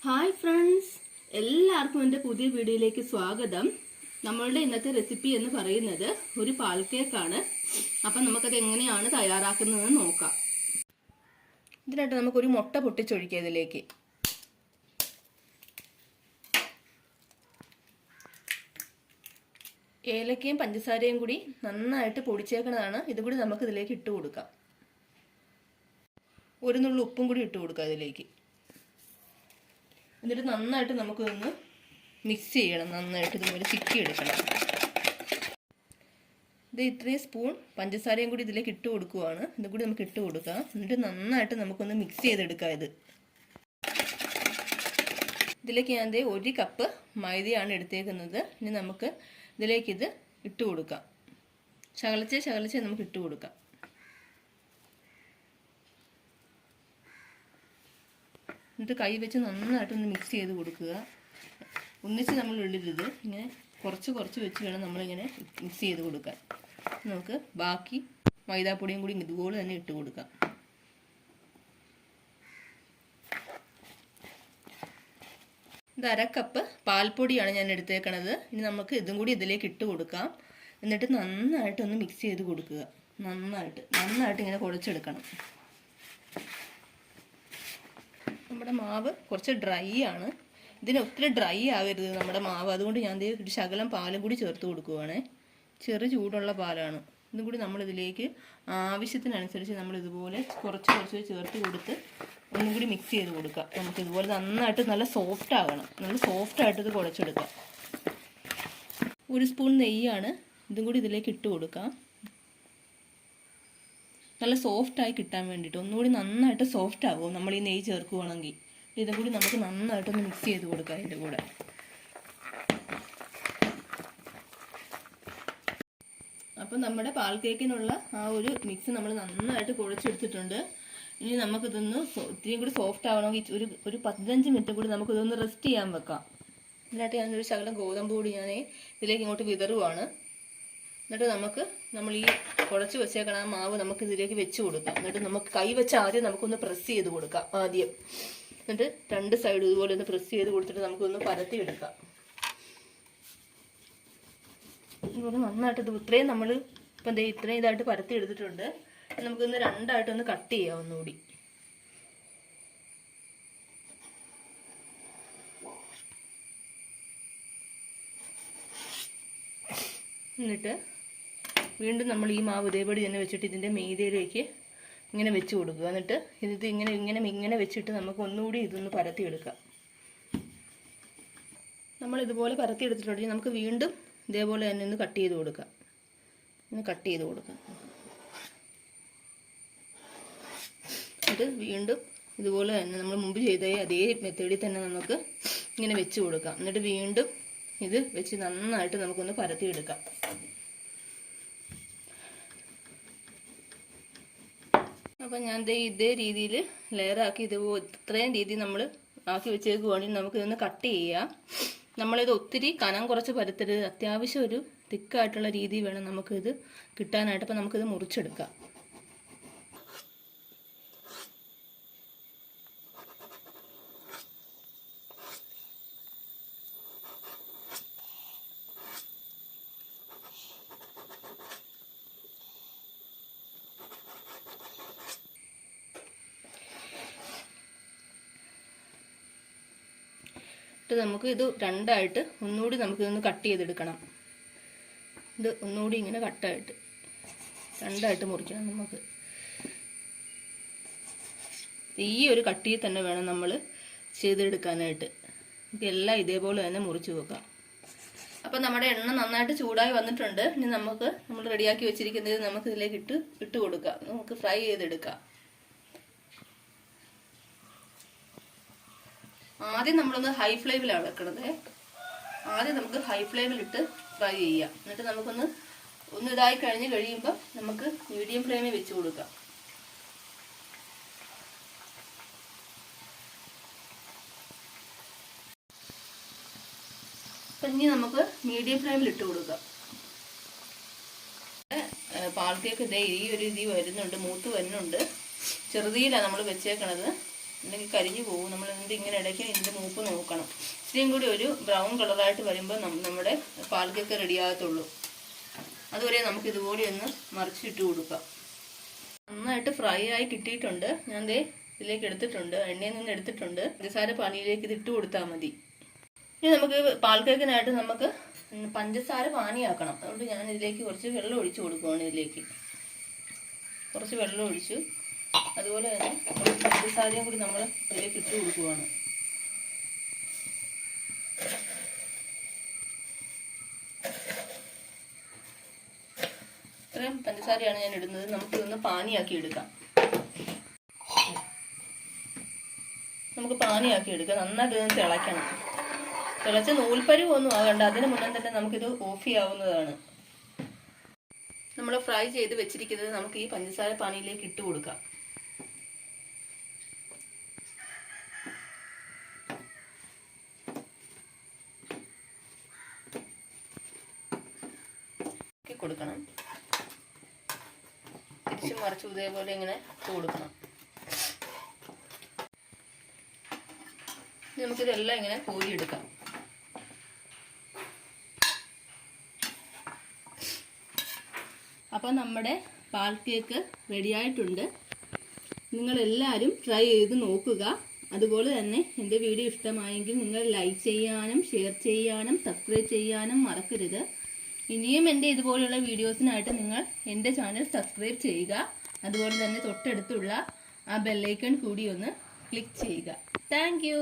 Hi friends, എല്ലാവർക്കും എൻ്റെ പുതിയ വീഡിയോയിലേക്ക് സ്വാഗതം. നമ്മളുടെ ഇന്നത്തെ റെസിപ്പി എന്ന് പറയുന്നത് ഒരു പാൽ കേക്കാണ്. അപ്പം നമുക്കത് എങ്ങനെയാണ് തയ്യാറാക്കുന്നതെന്ന് നോക്കാം. ഇതിനായിട്ട് നമുക്കൊരു മുട്ട പൊട്ടിച്ചൊഴിക്കുക. ഇതിലേക്ക് ഏലക്കയും പഞ്ചസാരയും കൂടി നന്നായിട്ട് പൊടിച്ചേക്കുന്നതാണ്. ഇതും കൂടി നമുക്ക് ഇതിലേക്ക് ഇട്ട് കൊടുക്കാം. ഒരു നുള്ളു ഉപ്പും കൂടി ഇട്ട് കൊടുക്കാം ഇതിലേക്ക്. എന്നിട്ട് നന്നായിട്ട് നമുക്കൊന്ന് മിക്സ് ചെയ്യണം. നന്നായിട്ട് ഇതുപോലെ ചിക്കി എടുക്കണം. ഇത് ഇത്രയും സ്പൂൺ പഞ്ചസാരയും കൂടി ഇതിലേക്ക് ഇട്ട് കൊടുക്കുവാണ്. ഇതും കൂടി നമുക്ക് ഇട്ട് കൊടുക്കാം. എന്നിട്ട് നന്നായിട്ട് നമുക്കൊന്ന് മിക്സ് ചെയ്തെടുക്കാം. ഇതിലേക്ക് ഞാൻ 1 കപ്പ് മൈദയാണ് എടുത്തേക്കുന്നത്. ഇനി നമുക്ക് ഇതിലേക്കിത് ഇട്ട് കൊടുക്കാം. ശകലിച്ച് നമുക്ക് ഇട്ട് കൊടുക്കാം. എന്നിട്ട് കൈ വെച്ച് നന്നായിട്ടൊന്ന് മിക്സ് ചെയ്ത് കൊടുക്കുക. ഒന്നിച്ച് നമ്മൾ ഇടരുത്. ഇങ്ങനെ കുറച്ച് വെച്ച് വേണം നമ്മളിങ്ങനെ മിക്സ് ചെയ്ത് കൊടുക്കാൻ. നമുക്ക് ബാക്കി മൈദാപ്പൊടിയും കൂടി ഇതുപോലെ തന്നെ ഇട്ട് കൊടുക്കാം. ഇത് 1/2 കപ്പ് പാൽപ്പൊടിയാണ് ഞാൻ എടുത്തേക്കണത്. ഇനി നമുക്ക് ഇതും കൂടി ഇതിലേക്ക് ഇട്ട് കൊടുക്കാം. എന്നിട്ട് നന്നായിട്ടൊന്ന് മിക്സ് ചെയ്ത് കൊടുക്കുക. നന്നായിട്ട് ഇങ്ങനെ കുഴച്ചെടുക്കണം. നമ്മുടെ മാവ് കുറച്ച് ഡ്രൈ ആണ്. ഇതിന് ഒത്തിരി ഡ്രൈ ആകരുത് നമ്മുടെ മാവ്. അതുകൊണ്ട് ഞാൻ ഒരു ശകലം പാലും കൂടി ചേർത്ത് കൊടുക്കുവാണേ. ചെറു ചൂടുള്ള പാലാണ്. ഇതും കൂടി നമ്മളിതിലേക്ക് ആവശ്യത്തിനനുസരിച്ച് നമ്മൾ ഇതുപോലെ കുറച്ച് ചേർത്ത് കൊടുത്ത് ഒന്നും കൂടി മിക്സ് ചെയ്ത് കൊടുക്കാം. നമുക്കിതുപോലെ നന്നായിട്ട് നല്ല സോഫ്റ്റ് ആകണം. നല്ല സോഫ്റ്റായിട്ട് ഇത് കുഴച്ചെടുക്കാം. 1 സ്പൂൺ നെയ്യാണ്. ഇതും കൂടി ഇതിലേക്ക് ഇട്ട് കൊടുക്കാം. നല്ല സോഫ്റ്റായി കിട്ടാൻ വേണ്ടിയിട്ട് ഒന്നുകൂടി നന്നായിട്ട് സോഫ്റ്റ് ആകും നമ്മൾ ഈ നെയ്യ് ചേർക്കുകയാണെങ്കിൽ. ഇതും കൂടി നമുക്ക് നന്നായിട്ടൊന്ന് മിക്സ് ചെയ്ത് കൊടുക്കാം ഇതിൻ്റെ കൂടെ. അപ്പം നമ്മുടെ പാൽ കേക്കിനുള്ള ആ ഒരു മിക്സ് നമ്മൾ നന്നായിട്ട് കുഴച്ചെടുത്തിട്ടുണ്ട്. ഇനി നമുക്കിതൊന്ന് ഇത്തിരിയും കൂടി സോഫ്റ്റ് ആവണമെങ്കിൽ ഒരു 15 മിനിറ്റ് കൂടി നമുക്കിതൊന്ന് റെസ്റ്റ് ചെയ്യാൻ വെക്കാം. എന്നിട്ട് ഞാനൊരു ശകലം ഗോതമ്പ് പൊടി ഞാൻ ഇതിലേക്ക് ഇങ്ങോട്ട് വിതറുവാണ്. എന്നിട്ട് നമ്മൾ ഈ കുഴച്ച് വെച്ചേക്കണ ആ മാവ് നമുക്ക് ഇതിലേക്ക് വെച്ച് കൊടുക്കാം. എന്നിട്ട് നമുക്ക് കൈ വെച്ച് ആദ്യം നമുക്കൊന്ന് പ്രസ് ചെയ്ത് കൊടുക്കാം ആദ്യം. എന്നിട്ട് 2 സൈഡ് ഇതുപോലെ ഒന്ന് പ്രസ് ചെയ്ത് കൊടുത്തിട്ട് നമുക്കൊന്ന് പരത്തി എടുക്കാം. ഇതുപോലെ നന്നായിട്ട് ഇത്രയും നമ്മൾ ഇപ്പം ഇത്രയും ഇതായിട്ട് പരത്തി എടുത്തിട്ടുണ്ട്. നമുക്കൊന്ന് 2ആയിട്ടൊന്ന് കട്ട് ചെയ്യാം ഒന്നുകൂടി. എന്നിട്ട് വീണ്ടും നമ്മൾ ഈ മാവ് ഇതേപടി തന്നെ വെച്ചിട്ട് ഇതിൻ്റെ മീതയിലേക്ക് ഇങ്ങനെ വെച്ച് കൊടുക്കുക. എന്നിട്ട് ഇത് ഇങ്ങനെ വെച്ചിട്ട് നമുക്ക് ഒന്നുകൂടി ഇതൊന്ന് പരത്തിയെടുക്കാം. നമ്മൾ ഇതുപോലെ പരത്തിയെടുത്തിട്ടുണ്ടെങ്കിൽ നമുക്ക് വീണ്ടും ഇതേപോലെ തന്നെ ഒന്ന് കട്ട് ചെയ്ത് കൊടുക്കാം. എന്നിട്ട് വീണ്ടും ഇതുപോലെ തന്നെ നമ്മൾ മുമ്പ് ചെയ്ത അതേ മെത്തേഡിൽ തന്നെ നമുക്ക് ഇങ്ങനെ വെച്ച് കൊടുക്കാം. എന്നിട്ട് വീണ്ടും ഇത് വെച്ച് നന്നായിട്ട് നമുക്കൊന്ന് പരത്തിയെടുക്കാം. അപ്പം ഞാൻ ഇതേ രീതിയിൽ ലെയറാക്കി ഇത്രയും രീതി നമ്മൾ ആക്കി വെച്ചേക്കുവാണെങ്കിൽ നമുക്കിതൊന്ന് കട്ട് ചെയ്യാം. നമ്മളിത് ഒത്തിരി കനം കുറച്ച് പരത്തരുത്. അത്യാവശ്യം ഒരു തിക്കായിട്ടുള്ള രീതി വേണം നമുക്കിത് കിട്ടാനായിട്ട്. അപ്പം നമുക്കിത് മുറിച്ചെടുക്കാം. നമുക്ക് ഇത് 2ആയിട്ട് ഒന്നുകൂടി നമുക്കിതൊന്ന് കട്ട് ചെയ്തെടുക്കണം. ഇത് ഒന്നുകൂടി ഇങ്ങനെ കട്ടായിട്ട് 2ആയിട്ട് മുറിക്കണം. നമുക്ക് ഈ ഒരു കട്ടിയിൽ തന്നെ വേണം നമ്മൾ ചെയ്തെടുക്കാനായിട്ട്. എല്ലാം ഇതേപോലെ തന്നെ മുറിച്ച് വെക്കാം. അപ്പം നമ്മുടെ എണ്ണ നന്നായിട്ട് ചൂടായി വന്നിട്ടുണ്ട്. ഇനി നമ്മൾ റെഡിയാക്കി വെച്ചിരിക്കുന്നത് നമുക്ക് ഇതിലേക്ക് ഇട്ട് കൊടുക്കാം. നമുക്ക് ഫ്രൈ ചെയ്തെടുക്കാം. ആദ്യം നമ്മളൊന്ന് ഹൈ ഫ്ലെയിമിലാണ് വെക്കണത്. ആദ്യം നമുക്ക് ഹൈ ഫ്ലെയിമിലിട്ട് ഫ്രൈ ചെയ്യാം. എന്നിട്ട് നമുക്കൊന്ന് ഇതായി കഴിയുമ്പോൾ നമുക്ക് മീഡിയം ഫ്ലെയിമിൽ വെച്ച് കൊടുക്കാം. അപ്പം ഇനി നമുക്ക് മീഡിയം ഫ്ലെയിമിൽ ഇട്ട് കൊടുക്കാം. പാൽ കേക്ക് ഈ ഒരു വരുന്നുണ്ട്, മൂത്ത് വരുന്നുണ്ട്. ചെറുതീയിലാണ് നമ്മൾ വെച്ചേക്കണത്. അല്ലെങ്കിൽ കരിഞ്ഞു പോകും. നമ്മൾ ഇങ്ങനെ ഇടയ്ക്ക് ഇതിൻ്റെ മൂപ്പ് നോക്കണം. ഇത്രയും കൂടി ഒരു ബ്രൗൺ കളറായിട്ട് വരുമ്പോൾ നമ്മുടെ പാൽ കേക്ക് റെഡി ആകത്തുള്ളൂ. അതുവരെ നമുക്ക് ഇതുപോലെ ഒന്ന് മറിച്ചിട്ട് കൊടുക്കാം. നന്നായിട്ട് ഫ്രൈ ആയി കിട്ടിയിട്ടുണ്ട്. ഞാൻ ദേ ഇതിലേക്ക് എടുത്തിട്ടുണ്ട്, എണ്ണയിൽ നിന്ന് എടുത്തിട്ടുണ്ട്. പഞ്ചസാര പാനിയിലേക്ക് ഇത് ഇട്ട് കൊടുത്താൽ മതി. ഇനി നമുക്ക് പാൽ കേക്കിനായിട്ട് നമുക്ക് പഞ്ചസാര പാനിയാക്കണം. അതുകൊണ്ട് ഞാൻ ഇതിലേക്ക് കുറച്ച് വെള്ളം ഒഴിച്ച് കൊടുക്കുവാണ്. ഇതിലേക്ക് കുറച്ച് വെള്ളം ഒഴിച്ചു, അതുപോലെ തന്നെ കുറച്ച് പഞ്ചസാരയും കൂടി നമ്മൾ ഇതിലേക്ക് ഇട്ട് കൊടുക്കുവാണ്. ഇത്രയും പഞ്ചസാരയാണ് ഞാൻ ഇടുന്നത്. നമുക്കിതൊന്ന് പാനിയാക്കി എടുക്കാം. നമുക്ക് പാനിയാക്കി എടുക്കാം. നന്നായിട്ട് ഇതൊന്ന് തിളയ്ക്കണം. തിളച്ച നൂൽപ്പരുവൊന്നും ആകണ്ട. അതിന് മുന്നേ തന്നെ നമുക്കിത് ഓഫ് ചെയ്യാവുന്നതാണ്. നമ്മൾ ഫ്രൈ ചെയ്ത് വെച്ചിരിക്കുന്നത് നമുക്ക് ഈ പഞ്ചസാര പാനിയിലേക്ക് ഇട്ട് കൊടുക്കാം. കൊടുക്കണം. തിരിച്ചും മറിച്ചും ഇതേപോലെ ഇങ്ങനെ കൊടുക്കണം. നമുക്കിതെല്ലാം ഇങ്ങനെ കോരിയെടുക്കാം. അപ്പം നമ്മുടെ പാൽ കേക്ക് റെഡിയായിട്ടുണ്ട്. നിങ്ങളെല്ലാവരും ട്രൈ ചെയ്ത് നോക്കുക. അതുപോലെ തന്നെ എൻ്റെ വീഡിയോ ഇഷ്ടമായെങ്കിൽ നിങ്ങൾ ലൈക്ക് ചെയ്യാനും ഷെയർ ചെയ്യാനും സബ്സ്ക്രൈബ് ചെയ്യാനും മറക്കരുത്. ഇനിയും എൻ്റെ ഇതുപോലുള്ള വീഡിയോസിനായിട്ട് നിങ്ങൾ എൻ്റെ ചാനൽ സബ്സ്ക്രൈബ് ചെയ്യുക. അതുപോലെ തന്നെ തൊട്ടടുത്തുള്ള ആ ബെല്ലൈക്കൺ കൂടി ഒന്ന് ക്ലിക്ക് ചെയ്യുക. Thank you.